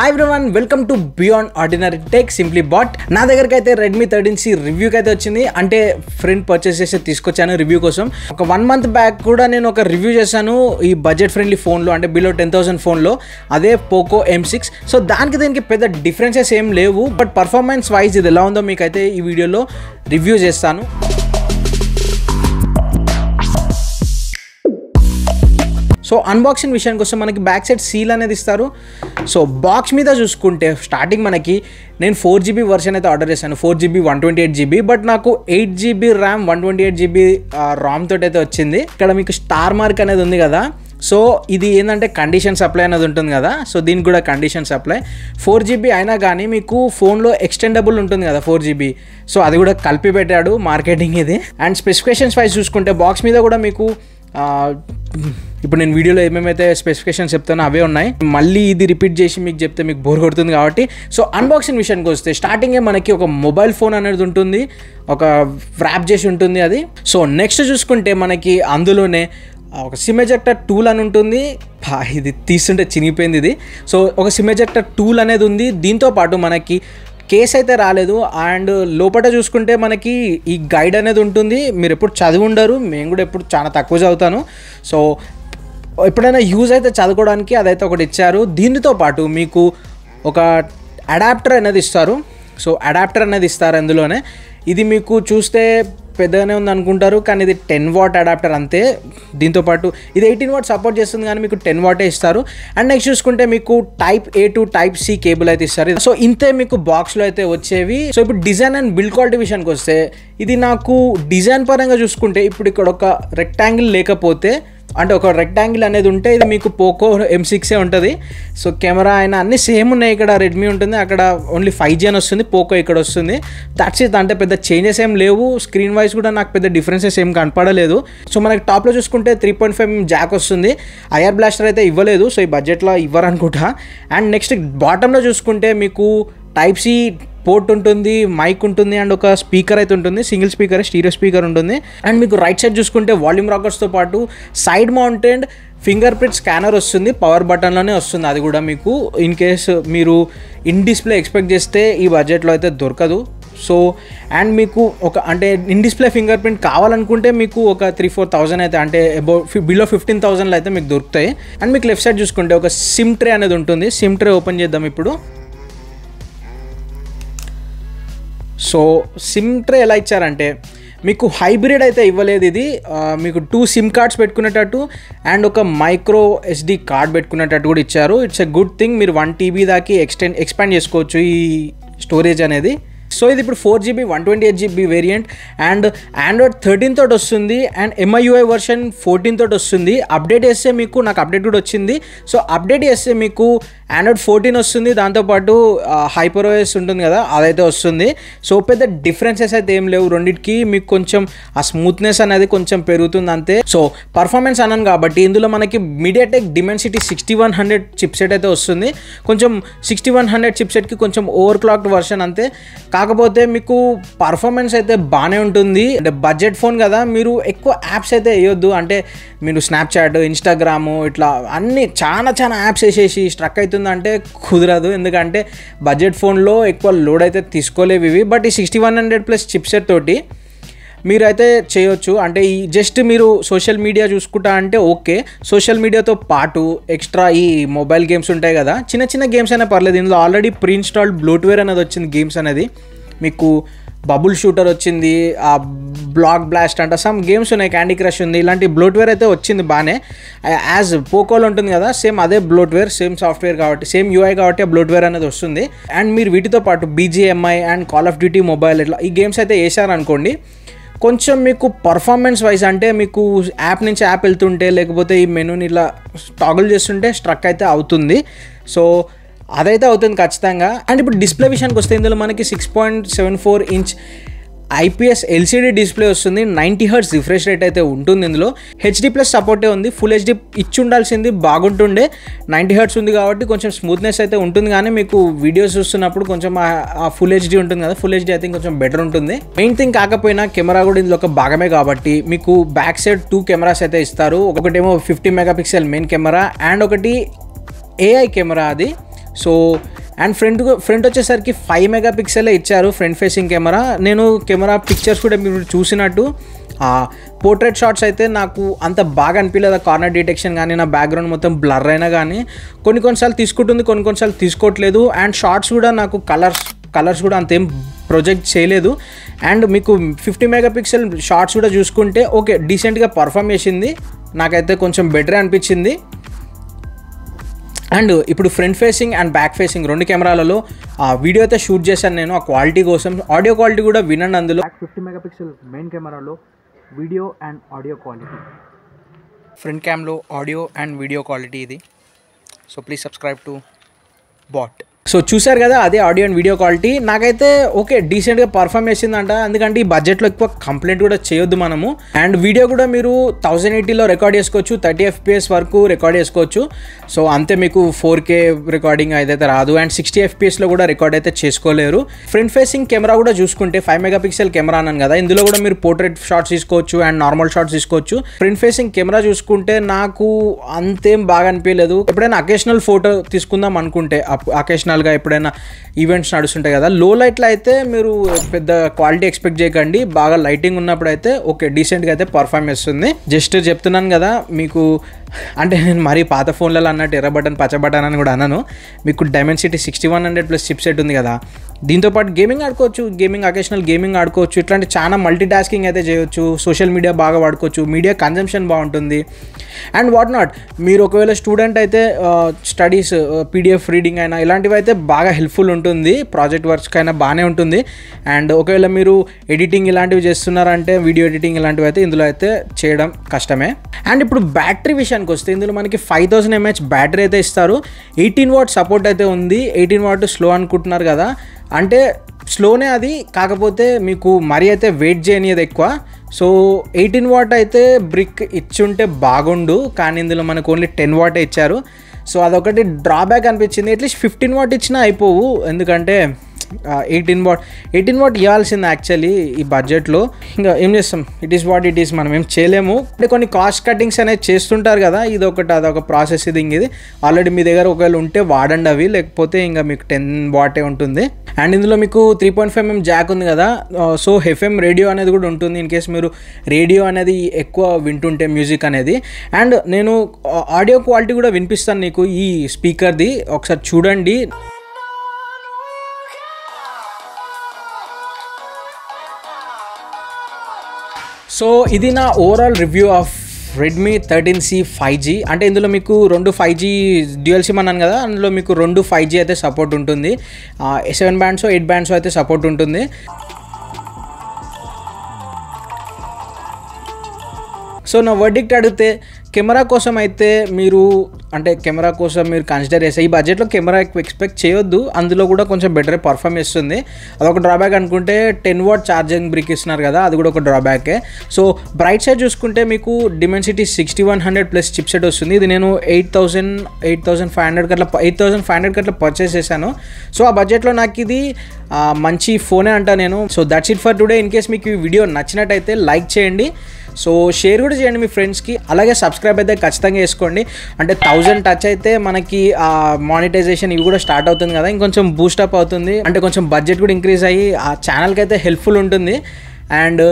Hi everyone, welcome to Beyond Ordinary Tech Simply Bought. నా దగ్గరికి అయితే Redmi 13C రివ్యూకి అయితే వచ్చింది. అంటే ఫ్రెండ్ పర్చేస్ చేసి తీసుకొచ్చాను రివ్యూ కోసం. ఒక 1 month బ్యాక్ కూడా నేను ఒక రివ్యూ చేశాను ఈ బడ్జెట్ ఫ్రెండ్లీ ఫోన్లో, అంటే బిలో 10,000 ఫోన్లో, అదే పోకో M6. సో దీనికి పెద్ద డిఫరెన్సెస్ ఏం లేవు, బట్ పర్ఫార్మెన్స్ వైజ్ ఇది ఎలా ఉందో మీకైతే ఈ వీడియోలో రివ్యూ చేస్తాను. సో అన్బాక్సింగ్ విషయానికి వస్తే మనకి బ్యాక్ సైడ్ సీల్ అనేది ఇస్తారు. సో బాక్స్ మీద చూసుకుంటే స్టార్టింగ్ మనకి నేను 4GB వర్షన్ అయితే ఆర్డర్ చేశాను, 4GB 128GB, బట్ నాకు 8GB ర్యామ్ 128GB రామ్ తోటి అయితే వచ్చింది. ఇక్కడ మీకు స్టార్ మార్క్ అనేది ఉంది కదా, సో ఇది ఏంటంటే కండిషన్ సప్లై అనేది ఉంటుంది కదా, సో దీనికి కూడా కండిషన్ సప్లై. 4GB అయినా కానీ మీకు ఫోన్లో ఎక్స్టెండబుల్ ఉంటుంది కదా 4GB, సో అది కూడా కలిపి పెట్టాడు మార్కెటింగ్ ఇది. అండ్ స్పెసిఫికేషన్స్ వైజ్ చూసుకుంటే బాక్స్ మీద కూడా మీకు ఇప్పుడు నేను వీడియోలో ఏమేమైతే స్పెసిఫికేషన్స్ చెప్తానో అవే ఉన్నాయి. మళ్ళీ ఇది రిపీట్ చేసి మీకు చెప్తే మీకు బోర్ కొడుతుంది కాబట్టి. సో అన్బాక్సింగ్ విషయానికి వస్తే స్టార్టింగే మనకి ఒక మొబైల్ ఫోన్ అనేది ఉంటుంది, ఒక ర్యాప్ చేసి ఉంటుంది అది. సో నెక్స్ట్ చూసుకుంటే మనకి అందులోనే ఒక సిమ్ ఎజెక్టర్ టూల్ అని ఉంటుంది. ఇది తీస్తుంటే చినిగిపోయింది ఇది. సో ఒక సిమ్ ఎజెక్టర్ టూల్ అనేది ఉంది. దీంతో పాటు మనకి కేస్ అయితే రాలేదు. అండ్ లోపల చూసుకుంటే మనకి ఈ గైడ్ అనేది ఉంటుంది. మీరు ఎప్పుడు చదివి ఉండరు, మేము కూడా ఎప్పుడు చాలా తక్కువ చదువుతాను. సో ఎప్పుడైనా యూజ్ అయితే చదువుకోవడానికి అదైతే ఒకటి ఇచ్చారు. దీనితో పాటు మీకు ఒక అడాప్టర్ అనేది ఇస్తారు. సో అడాప్టర్ అనేది ఇస్తారు అందులోనే. ఇది మీకు చూస్తే పెద్దగానే ఉంది అనుకుంటారు, కానీ ఇది 10W అడాప్టర్ అంతే. దీంతోపాటు ఇది 18W సపోర్ట్ చేస్తుంది, కానీ మీకు 10W ఇస్తారు. అండ్ నెక్స్ట్ చూసుకుంటే మీకు Type A to Type C cable అయితే ఇస్తారు. సో ఇంతే మీకు బాక్స్లో అయితే వచ్చేవి. సో ఇప్పుడు డిజైన్ అండ్ బిల్డ్ క్వాలిటీ విషయానికి వస్తే ఇది నాకు డిజైన్ పరంగా చూసుకుంటే ఇప్పుడు ఇక్కడ ఒక రెక్టాంగిల్ లేకపోతే, అంటే ఒక రెక్టాంగిల్ అనేది ఉంటే ఇది మీకు పోకో M6 ఉంటుంది. సో కెమెరా అయినా అన్నీ సేమ్ ఉన్నాయి. ఇక్కడ రెడ్మీ ఉంటుంది, అక్కడ ఓన్లీ 5G అని వస్తుంది, పోకో ఇక్కడ వస్తుంది. That's it. అంటే పెద్ద చేంజెస్ ఏం లేవు. స్క్రీన్ వైజ్ కూడా నాకు పెద్ద డిఫరెన్సెస్ ఏం కనపడలేదు. సో మనకి టాప్లో చూసుకుంటే 3.5mm జాక్ వస్తుంది. ఐఆర్ బ్లాస్టర్ అయితే ఇవ్వలేదు, సో ఈ బడ్జెట్లో ఇవ్వరు అనుకుంటా. అండ్ నెక్స్ట్ బాటంలో చూసుకుంటే మీకు Type C పోర్ట్ ఉంటుంది, మైక్ ఉంటుంది, అండ్ ఒక స్పీకర్ అయితే ఉంటుంది. సింగిల్ స్పీకర్, స్టీరియో స్పీకర్ ఉంటుంది. అండ్ మీకు రైట్ సైడ్ చూసుకుంటే వాల్యూమ్ రాకర్స్తో పాటు side mounted finger print scanner వస్తుంది. పవర్ బటన్లోనే వస్తుంది అది కూడా మీకు. ఇన్ కేస్ మీరు ఇన్ డిస్ప్లే ఎక్స్పెక్ట్ చేస్తే ఈ బడ్జెట్లో అయితే దొరకదు. సో అండ్ మీకు ఒక అంటే ఇన్ డిస్ప్లే ఫింగర్ ప్రింట్ కావాలనుకుంటే మీకు ఒక 3-4,000 అయితే, అంటే బిలో 15,000లో అయితే మీకు దొరుకుతాయి. అండ్ మీకు లెఫ్ట్ సైడ్ చూసుకుంటే ఒక సిమ్ ట్రే అనేది ఉంటుంది. సిమ్ ట్రే ఓపెన్ చేద్దాం ఇప్పుడు. సో సిమ్ ట్రే ఎలా ఇచ్చారంటే మీకు హైబ్రిడ్ అయితే ఇవ్వలేదు ఇది. మీకు 2 సిమ్ కార్డ్స్ పెట్టుకునేటట్టు అండ్ ఒక మైక్రో SD కార్డ్ పెట్టుకునేటట్టు కూడా ఇచ్చారు. It's a good thing. మీరు 1 TB దాకా ఎక్స్పాండ్ చేసుకోవచ్చు ఈ స్టోరేజ్ అనేది. సో ఇది ఇప్పుడు 4GB 128GB variant and Android 13 తోటి వస్తుంది. అండ్ MIUI వర్షన్ 14 తోటి వస్తుంది. అప్డేట్ చేస్తే మీకు, నాకు అప్డేట్ కూడా వచ్చింది. సో అప్డేట్ చేస్తే మీకు Android 14 వస్తుంది, దాంతోపాటు HyperOS ఉంటుంది కదా, అదైతే వస్తుంది. సో పెద్ద డిఫరెన్సెస్ అయితే ఏం లేవు రెండింటికి. మీకు కొంచెం ఆ స్మూత్నెస్ అనేది కొంచెం పెరుగుతుంది అంతే. సో పర్ఫార్మెన్స్ అన్నాను కాబట్టి ఇందులో మనకి MediaTek Dimensity 6100 చిప్సెట్ అయితే వస్తుంది. కొంచెం 6100 చిప్సెట్కి కొంచెం ఓవర్ క్లాక్డ్ వర్షన్ అంతే. కాకపోతే మీకు పర్ఫార్మెన్స్ అయితే బాగానే ఉంటుంది. అంటే బడ్జెట్ ఫోన్ కదా, మీరు ఎక్కువ యాప్స్ అయితే వేయొద్దు. అంటే మీరు స్నాప్చాట్, ఇన్స్టాగ్రామ్ ఇట్లా అన్నీ చాలా యాప్స్ వేసేసి స్ట్రక్ అవుతుందంటే కుదరదు. ఎందుకంటే బడ్జెట్ ఫోన్లో ఎక్కువ లోడ్ అయితే తీసుకోలేవు ఇవి. బట్ ఈ 6100+ చిప్సెట్ తోటి మీరైతే చేయొచ్చు. అంటే ఈ జస్ట్ మీరు సోషల్ మీడియా చూసుకుంటా అంటే ఓకే. సోషల్ మీడియాతో పాటు ఎక్స్ట్రా ఈ మొబైల్ గేమ్స్ ఉంటాయి కదా, చిన్న గేమ్స్ అయినా పర్లేదు. ఇందులో ఆల్రెడీ ప్రీ ఇన్స్టాల్డ్ బ్లోట్వేర్ అనేది వచ్చింది. గేమ్స్ అనేది మీకు బబుల్ షూటర్ వచ్చింది, ఆ బ్లాక్ బ్లాస్ట్ అంట సమ్ గేమ్స్ ఉన్నాయి, క్యాండీ క్రష్ ఉంది. ఇలాంటి బ్లోట్వేర్ అయితే వచ్చింది బాగానే. యాజ్ పోకోలో ఉంటుంది కదా, సేమ్ అదే బ్లోట్వేర్, సేమ్ సాఫ్ట్వేర్ కాబట్టి, సేమ్ UI కాబట్టి ఆ బ్లోట్వేర్ అనేది వస్తుంది. అండ్ మీరు వీటితో పాటు BGMI and call of duty mobile ఇట్లా ఈ గేమ్స్ అయితే వేసారనుకోండి, కొంచెం మీకు పర్ఫార్మెన్స్ వైజ్ అంటే మీకు యాప్ నుంచి యాప్ వెళ్తుంటే, లేకపోతే ఈ మెనూని ఇలా టాగుల్ చేస్తుంటే స్ట్రక్ అయితే అవుతుంది. సో అదైతే అవుతుంది ఖచ్చితంగా. అండ్ ఇప్పుడు డిస్ప్లే విషయానికి వస్తే ఇందులో మనకి 6.74 ఇంచ్ IPS LCD డిస్ప్లే వస్తుంది. 90Hz రిఫ్రెష్ రేట్ అయితే ఉంటుంది. ఇందులో HD+ సపోర్టే ఉంది. ఫుల్ HD ఇచ్చి ఉండాల్సింది, బాగుంటుండే. 90Hz ఉంది కాబట్టి కొంచెం స్మూత్నెస్ అయితే ఉంటుంది, కానీ మీకు వీడియోస్ చూస్తున్నప్పుడు కొంచెం ఆ ఫుల్ HD ఉంటుంది కదా, ఫుల్ HD అయితే కొంచెం బెటర్ ఉంటుంది. మెయిన్ థింగ్ కాకపోయినా కెమెరా కూడా ఇందులో ఒక భాగమే కాబట్టి మీకు బ్యాక్ సైడ్ 2 కెమెరాస్ అయితే ఇస్తారు. ఒకటేమో 50 MP మెయిన్ కెమెరా అండ్ ఒకటి AI కెమెరా అది. సో అండ్ ఫ్రంట్ వచ్చేసరికి 5 మెగాపిక్సెలే ఇచ్చారు ఫ్రంట్ ఫేసింగ్ కెమెరా. నేను కెమెరా పిక్చర్స్ కూడా మీరు చూసినట్టు పోర్ట్రేట్ షాట్స్ అయితే నాకు అంత బాగా అనిపించలేదు. కార్నర్ డిటెక్షన్ కానీ నా బ్యాక్గ్రౌండ్ మొత్తం బ్లర్ అయినా కానీ కొన్నిసార్లు తీసుకుంటుంది, కొన్నిసార్లు తీసుకోవట్లేదు. అండ్ షార్ట్స్ కూడా నాకు కలర్స్ కూడా అంతేం ప్రొజెక్ట్ చేయలేదు. అండ్ మీకు 50 మెగాపిక్సెల్ షార్ట్స్ కూడా చూసుకుంటే ఓకే డీసెంట్గా పర్ఫామ్ చేసింది, నాకైతే కొంచెం బెటరే అనిపించింది. అండ్ ఇప్పుడు front facing and back facing 2 కెమెరాలలో వీడియో అయితే షూట్ చేశాను నేను ఆ క్వాలిటీ కోసం. ఆడియో క్వాలిటీ కూడా వినండి. అందులో 50 మెగాపిక్సెల్ మెయిన్ కెమెరాలో video and audio quality, front క్యామ్లో ఆడియో అండ్ వీడియో క్వాలిటీ ఇది. So please subscribe to bot. So చూసారు కదా, అదే ఆడియో అండ్ వీడియో క్వాలిటీ. నాకైతే ఓకే డీసెంట్గా పర్ఫామ్ చేసిందంట, ఎందుకంటే ఈ బడ్జెట్లో ఎక్కువ కంప్లైంట్ కూడా చేయొద్దు మనము. అండ్ వీడియో కూడా మీరు 1080లో రికార్డ్ చేసుకోవచ్చు, 30 FPS వరకు రికార్డ్ చేసుకోవచ్చు. సో అంతే, మీకు 4K రికార్డింగ్ అయితే రాదు. అండ్ 60 FPSలో కూడా రికార్డ్ అయితే చేసుకోలేరు. ఫ్రంట్ ఫేసింగ్ కెమెరా కూడా చూసుకుంటే 5 మెగాపిక్సెల్ కెమెరా అన్నాను కదా, ఇందులో కూడా మీరు పోర్ట్రేట్ షాట్స్ తీసుకోవచ్చు అండ్ నార్మల్ షాట్స్ తీసుకోవచ్చు. ఫ్రంట్ ఫేసింగ్ కెమెరా చూసుకుంటే నాకు అంతేం బాగా అనిపించలేదు. ఎప్పుడైనా అకేషనల్ ఫోటో తీసుకుందాం అనుకుంటే, అకేషనల్గా ఎప్పుడైనా ఈవెంట్స్ నడుస్తుంటాయి కదా, లో లైట్లో అయితే మీరు పెద్ద క్వాలిటీ ఎక్స్పెక్ట్ చేయకండి. బాగా లైటింగ్ ఉన్నప్పుడు అయితే ఓకే డీసెంట్గా అయితే పర్ఫామ్ చేస్తుంది. జస్ట్ చెప్తున్నాను కదా మీకు, అంటే నేను మరీ పాత ఫోన్లలో అన్నట్టు ఎర్ర బటన్ పచ్చ బటన్ అని కూడా అన్నాను. మీకు డైమెన్సిటీ 6100+ చిప్ సెట్ ఉంది కదా, దీంతోపాటు గేమింగ్ ఆడుకోవచ్చు, అకేషనల్ గేమింగ్ ఆడుకోవచ్చు. ఇట్లాంటి చాలా మల్టీ టాస్కింగ్ అయితే చేయొచ్చు. సోషల్ మీడియా బాగా వాడుకోవచ్చు, మీడియా కన్జంప్షన్ బాగుంటుంది. అండ్ వాట్ నాట్, మీరు ఒకవేళ స్టూడెంట్ అయితే స్టడీస్ PDF రీడింగ్ అయినా ఇలాంటివి అయితే బాగా హెల్ప్ఫుల్ ఉంటుంది. ప్రాజెక్ట్ వర్క్స్కి అయినా బాగానే ఉంటుంది. అండ్ ఒకవేళ మీరు ఎడిటింగ్ ఇలాంటివి చేస్తున్నారంటే, వీడియో ఎడిటింగ్ ఇలాంటివి అయితే ఇందులో అయితే చేయడం కష్టమే. అండ్ ఇప్పుడు బ్యాటరీ విషయానికి వస్తే, ఇందులో మనకి 5000 mAh బ్యాటరీ అయితే ఇస్తారు. 18 వాట్ సపోర్ట్ అయితే ఉంది. 18 వాట్ స్లో అనుకుంటున్నారు కదా, అంటే స్లోనే అది, కాకపోతే మీకు మరీ అయితే వెయిట్ చేయనిది ఎక్కువ. సో 18 వాట్ అయితే బ్రిక్ ఇచ్చుంటే బాగుండు, కానీ ఇందులో మనకు ఓన్లీ 10 వాటే ఇచ్చారు. సో అదొకటి డ్రాబ్యాక్ అనిపించింది. అట్లీస్ట్ 15 వాట్ ఇచ్చినా అయిపోవు, ఎందుకంటే 18 వాట్ ఇవ్వాల్సింది యాక్చువల్లీ ఈ బడ్జెట్లో. ఇంకా ఏం చేస్తాం, it is what it is, మనం ఏం చేయలేము. అంటే కొన్ని కాస్ట్ కటింగ్స్ అనేది చేస్తుంటారు కదా, అదొక ప్రాసెస్. ఇది ఆల్రెడీ మీ దగ్గర ఒకవేళ ఉంటే వాడండి అవి, లేకపోతే ఇంకా మీకు 10 వాటే ఉంటుంది. అండ్ ఇందులో మీకు 3.5mm జాక్ ఉంది కదా, సో FM రేడియో అనేది కూడా ఉంటుంది ఇన్ కేస్ మీరు రేడియో అనేది ఎక్కువ వింటుంటే మ్యూజిక్ అనేది. అండ్ నేను ఆడియో క్వాలిటీ కూడా వినిపిస్తాను నీకు ఈ స్పీకర్ది, ఒకసారి చూడండి. సో ఇది నా overall review of Redmi 13C 5G. అంటే ఇందులో మీకు 2 5G డ్యూయల్ సిమ్ అన్నాను కదా, అందులో మీకు 2 5G అయితే సపోర్ట్ ఉంటుంది. 7 బ్యాండ్స్ 8 బ్యాండ్స్ అయితే సపోర్ట్ ఉంటుంది. సో నా వర్డిక్ట్ అడిగితే, కెమెరా కోసం అయితే మీరు కన్సిడర్ చేస్తే ఈ బడ్జెట్లో కెమెరా ఎక్కువ ఎక్స్పెక్ట్ చేయొద్దు. అందులో కూడా కొంచెం బెటర్ పర్ఫామ్ చేస్తుంది, అదొక డ్రాబ్యాక్ అనుకుంటే. 10 వాట్ ఛార్జింగ్ బ్రిక్ ఇస్తున్నారు కదా, అది కూడా ఒక డ్రాబ్యాకే. సో బ్రైట్ సైడ్ చూసుకుంటే మీకు డిమెన్సిటీ 6100+ చిప్ సెట్ వస్తుంది. ఇది నేను 8500 కట్లా పర్చేస్ చేశాను. సో ఆ బడ్జెట్లో నాకు ఇది మంచి ఫోనే అంటా నేను. So that's it for today. In case మీకు ఈ వీడియో నచ్చినట్టయితే లైక్ చేయండి, సో షేర్ కూడా చేయండి మీ ఫ్రెండ్స్కి. అలాగే సబ్స్క్రైబ్ అయితే ఖచ్చితంగా చేసుకోండి. అంటే 1000 టచ్ అయితే మనకి మానిటైజేషన్ ఇవి కూడా స్టార్ట్ అవుతుంది కదా, ఇంకొంచెం బూస్టప్ అవుతుంది. అంటే కొంచెం బడ్జెట్ కూడా ఇంక్రీజ్ అయ్యి ఆ ఛానల్కి అయితే హెల్ప్ఫుల్ ఉంటుంది. అండ్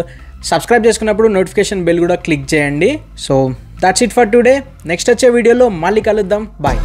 సబ్స్క్రైబ్ చేసుకున్నప్పుడు నోటిఫికేషన్ బెల్ కూడా క్లిక్ చేయండి. So that's it for today. Next వచ్చే వీడియోలో మళ్ళీ కలుద్దాం. బాయ్.